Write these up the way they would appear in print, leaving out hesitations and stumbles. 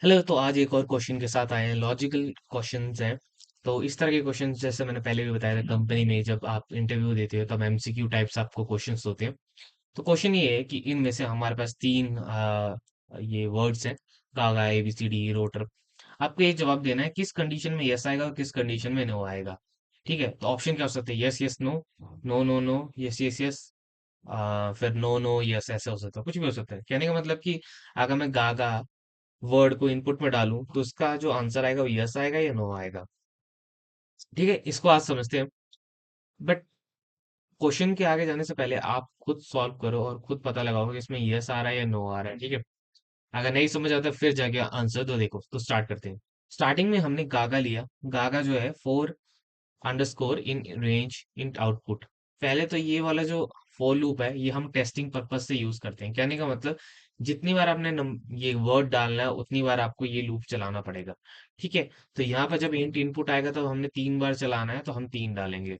Hello. तो आज एक और क्वेश्चन के साथ आए हैं। लॉजिकल क्वेश्चंस हैं। तो इस तरह के क्वेश्चंस जैसे मैंने पहले भी बताया था, कंपनी में जब आप इंटरव्यू देते हो तब एमसीक्यू टाइप्स आपको क्वेश्चंस होते हैं। तो क्वेश्चन ये है कि इनमें से हमारे पास तीन ये वर्ड्स हैं, गागा, एबीसीडी, रोटर। आपको ये जवाब देना है किस कंडीशन में यस आएगा और किस कंडीशन में नो आएगा। ठीक है, तो ऑप्शन क्या हो सकते हैं? Yes yes no, no no no, yes yes yes, फिर नो नो यस, ऐसे हो सकता है, कुछ भी हो सकता है। कहने का मतलब कि अगर मैं गागा वर्ड को इनपुट में डालूं तो उसका जो आंसर आएगा वो यस आएगा या नो आएगा। ठीक है, इसको आज समझते हैं। बट क्वेश्चन के आगे जाने से पहले आप खुद सॉल्व करो और खुद पता लगाओ कि इसमें यस आ रहा है या नो आ रहा है। ठीक है, अगर नहीं समझ आता फिर जाके आंसर दो। देखो, तो स्टार्ट करते हैं। स्टार्टिंग में हमने गागा लिया। गागा जो है four underscore in range in output. पहले तो ये वाला जो फॉर लूप है ये हम टेस्टिंग पर्पज से यूज करते हैं। कहने का मतलब जितनी बार आपने ये वर्ड डालना है उतनी बार आपको ये लूप चलाना पड़ेगा। ठीक है, तो यहाँ पर जब इंट इनपुट आएगा तो हमने 3 बार चलाना है, तो हम 3 डालेंगे।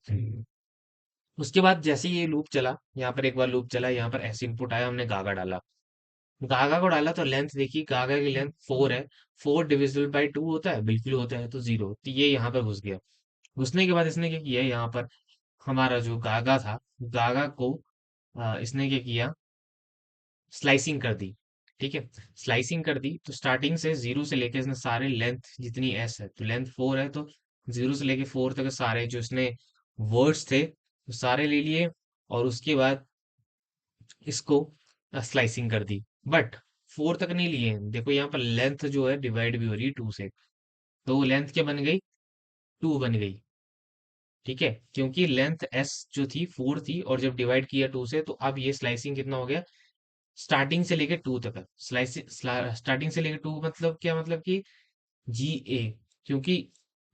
उसके बाद जैसे ये लूप चला, यहाँ पर एक बार लूप चला, यहाँ पर ऐसे इनपुट आया, हमने गागा डाला। गागा को डाला तो लेंथ देखिए, गागा की लेंथ 4 है। 4 डिविजिबल बाई 2 होता है? बिल्कुल होता है, तो 0। तो ये यहाँ पर घुस गया। घुसने के बाद इसने क्या किया, यहाँ पर हमारा जो गागा था, गागा को इसने क्या किया, स्लाइसिंग कर दी। ठीक है, स्लाइसिंग कर दी तो स्टार्टिंग से 0 से लेके इसने सारे लेंथ जितनी एस है, तो लेंथ 4 है, तो 0 से लेके 4 तक सारे जो इसने वर्ड्स थे वो सारे ले लिए। और उसके बाद इसको स्लाइसिंग कर दी। बट 4 तक नहीं लिए। देखो यहाँ पर लेंथ जो है डिवाइड भी हो रही है 2 से, तो लेंथ क्या बन गई? 2 बन गई। ठीक है, क्योंकि लेंथ एस जो थी 4 थी, और जब डिवाइड किया 2 से, तो अब ये स्लाइसिंग कितना हो गया? स्टार्टिंग से लेके 2 तक है। स्टार्टिंग से लेके 2 मतलब क्या? मतलब कि जी ए। क्योंकि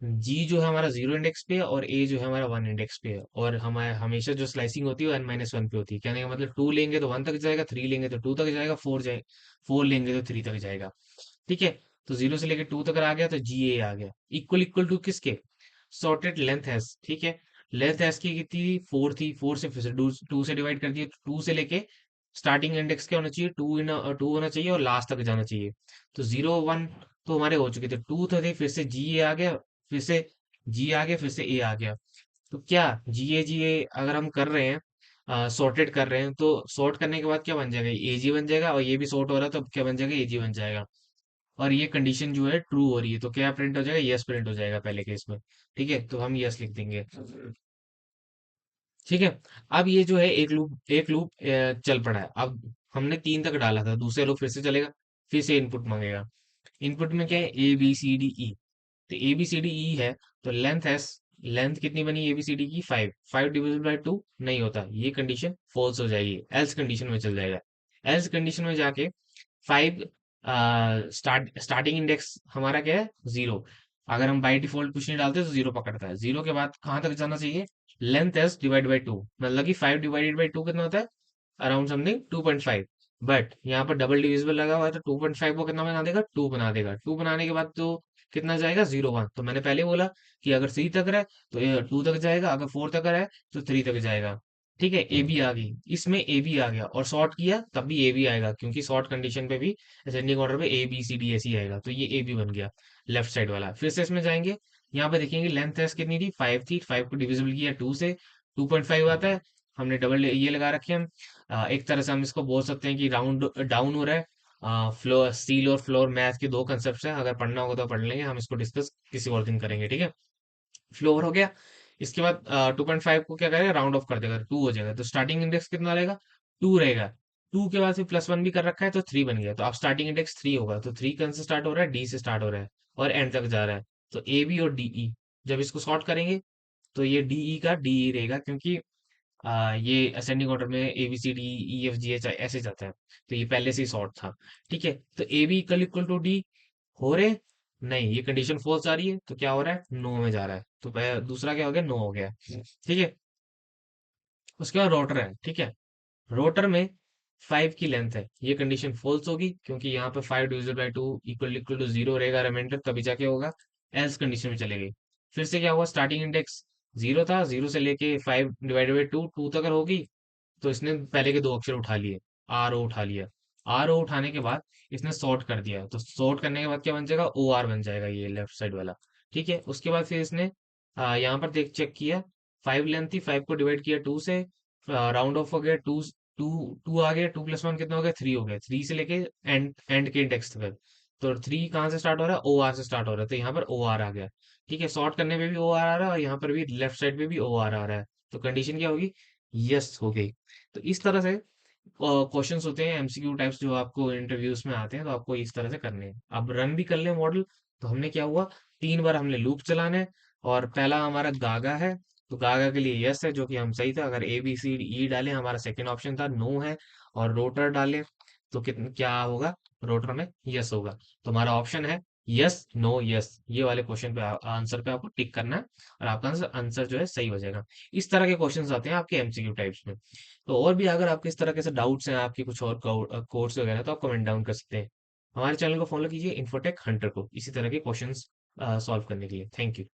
जी जो है हमारा 0 इंडेक्स पे है और ए जो है हमारा 1 इंडेक्स पे है, और हमारे हमेशा जो स्लाइसिंग होती है वो n-1 पे होती है। कहने का मतलब 2 लेंगे तो 1 तक जाएगा, 3 लेंगे तो 2 तक जाएगा, 4 लेंगे तो 3 तक जाएगा। ठीक है, तो 0 से लेके 2 तक आ गया तो जी ए आ गया। इक्वल इक्वल टू किसके? Sorted length hash. ठीक है, लेंथ हैश की कितनी थी? 4 थी। 4 से फिर से 2 से डिवाइड कर दिए, तो 2 से लेके स्टार्टिंग इंडेक्स क्या होना चाहिए? 2 होना चाहिए और लास्ट तक जाना चाहिए। तो 0 1 तो हमारे हो चुके थे। 2 थे, फिर से जी ए आ गया, फिर से जी आ गया, फिर से ए आ गया। तो क्या जी ए अगर हम कर रहे हैं, सॉर्टेड कर रहे हैं, तो सॉर्ट करने के बाद क्या बन जाएगा? ए जी बन जाएगा, और ये भी सॉर्ट हो रहा है तो अब क्या बन जाएगा? ए जी बन जाएगा। और ये कंडीशन जो है ट्रू हो रही है, तो क्या प्रिंट हो जाएगा? यस प्रिंट हो जाएगा पहले केस में। ठीक है, तो हम यस लिख देंगे। ठीक है, अब ये जो है एक लूप चल पड़ा है। अब हमने 3 तक डाला था, दूसरे लूप फिर से चलेगा, फिर से इनपुट मांगेगा। इनपुट में क्या है? A B C D E. तो ए बी सी डी ई है, तो लेंथ कितनी बनी ए बी सी डी की? 5। 5 डिविजिबल बाई 2 नहीं होता, ये कंडीशन फॉल्स हो जाएगी, एल्स कंडीशन में चल जाएगा। एल्स कंडीशन में जाके 5, स्टार्टिंग इंडेक्स हमारा क्या है? 0। अगर हम बाई डिफॉल्ट कुछ नहीं डालते तो 0 पकड़ता है। 0 के बाद कहाँ तक जाना चाहिए? लेंथ एस डिवाइड बाई 2, मतलब कि 5 डिवाइडेड बाई 2 कितना होता है? Around something 2.5। बट यहाँ पर डबल डिविजिबल लगा हुआ है, तो 2.5 को कितना बना देगा? 2 बना देगा। 2 बनाने के बाद तो कितना जाएगा? 0 1। तो मैंने पहले बोला कि अगर 3 तक रहे तो 2 तक जाएगा, अगर 4 तक रहे तो 3 तक जाएगा। ठीक है, ए बी आ गई, इसमें ए बी आ गया, और शॉर्ट किया तब भी ए बी आएगा, क्योंकि शॉर्ट कंडीशन पे भी असेंडिंग ऑर्डर पे ए बी सी डी ऐसे ही आएगा, तो ये ए बी बन गया लेफ्ट साइड वाला। फिर से इसमें जाएंगे, यहाँ पे देखेंगे लेंथ एस कितनी थी? 5 थी। 5 को डिविजिबल किया 2 से, 2.5 आता है। हमने डबल ये लगा रखे हैं हम। एक तरह से हम इसको बोल सकते हैं कि राउंड डाउन हो रहा है। फ्लोर स्टील और फ्लोर मैथ के दो कंसेप्ट हैं, अगर पढ़ना होगा तो पढ़ लेंगे, हम इसको डिस्कस किसी और दिन करेंगे। ठीक है, फ्लोर हो गया। इसके बाद 2.5 को क्या करेगा? राउंड ऑफ कर देगा, 2 हो जाएगा। तो स्टार्टिंग इंडेक्स कितना रहेगा? 2 रहेगा। 2 के बाद फिर +1 भी कर रखा है, तो 3 बन गया। तो अब स्टार्टिंग इंडेक्स 3 होगा, तो 3 कहाँ से स्टार्ट हो रहा है? डी से स्टार्ट हो रहा है और एंड तक जा रहा है। तो ए बी और डीई जब इसको सॉर्ट करेंगे तो ये डीई का डीई रहेगा, क्योंकि ये असेंडिंग ऑर्डर में A B C D E F G H I ऐसे जाता है, तो ये पहले से ही सॉर्ट था। ठीक है, तो A B equal equal to D हो रहे? नहीं, ये कंडीशन फॉल्स आ रही है, तो क्या हो रहा है? नो में जा रहा है, तो दूसरा क्या हो गया? नो हो गया। ठीक है, उसके बाद रोटर है। ठीक है, रोटर में 5 की लेंथ है, ये कंडीशन फॉल्स होगी, क्योंकि यहाँ पे 5 division by 2 equal equal to 0 रहेगा रिमाइंडर, तभी जाके होगा। एल्स कंडीशन में चलेगी। फिर से क्या हुआ? स्टार्टिंग इंडेक्स 0 था, 0 से लेके 5 डिवाइडेड बाई 2 2 तक होगी, तो इसने पहले के दो अक्षर उठा लिए, आर ओ उठा लिया। आर ओ उठाने के बाद इसने सॉर्ट कर दिया, तो सॉर्ट करने के बाद क्या बन जाएगा, ओ आर बन जाएगा ये लेफ्ट साइड वाला। ठीक है, उसके बाद फिर इसने यहाँ पर देख चेक किया, 5 लेंथ थी, 5 को डिवाइड किया 2 से, राउंड ऑफ हो गया, टू टू टू आ गया, 2+1 कितना हो गया, 3 हो गया, 3 से लेके एंड एंड के इंडेक्स तक। तो 3 कहाँ से स्टार्ट हो रहा है, ओ आर से स्टार्ट हो रहा है, तो यहाँ पर ओ आर आ गया। ठीक है, सॉर्ट करने में भी ओ आर आ रहा है और यहाँ पर भी लेफ्ट साइड में भी ओ आर आ रहा है, तो कंडीशन क्या होगी, यस हो गई। तो इस तरह से क्वेश्चंस होते हैं एमसीक्यू टाइप्स जो आपको इंटरव्यूज में आते हैं, तो आपको इस तरह से करने हैं। अब रन भी कर ले मॉडल, तो हमने क्या हुआ, 3 बार हमने लूप चलाने हैं, और पहला हमारा गागा है, तो गागा के लिए यस है जो कि हम सही था। अगर ए बी सी डी ई डालें, हमारा सेकंड ऑप्शन था नो है, और रोटर डालें तो कितना क्या होगा, रोटर में यस होगा। तो हमारा ऑप्शन है यस नो यस, ये वाले क्वेश्चन पे आंसर पे आपको टिक करना है, और आपका आंसर आंसर जो है सही हो जाएगा। इस तरह के क्वेश्चंस आते हैं आपके एमसीक्यू टाइप्स में। तो और भी अगर आपके इस तरह के से डाउट्स हैं, आपके कुछ और कोर्स वगैरह, तो आप कमेंट डाउन कर सकते हैं। हमारे चैनल को फॉलो कीजिए, इन्फोटेक हंटर को, इसी तरह के क्वेश्चंस सॉल्व करने के लिए। Thank you.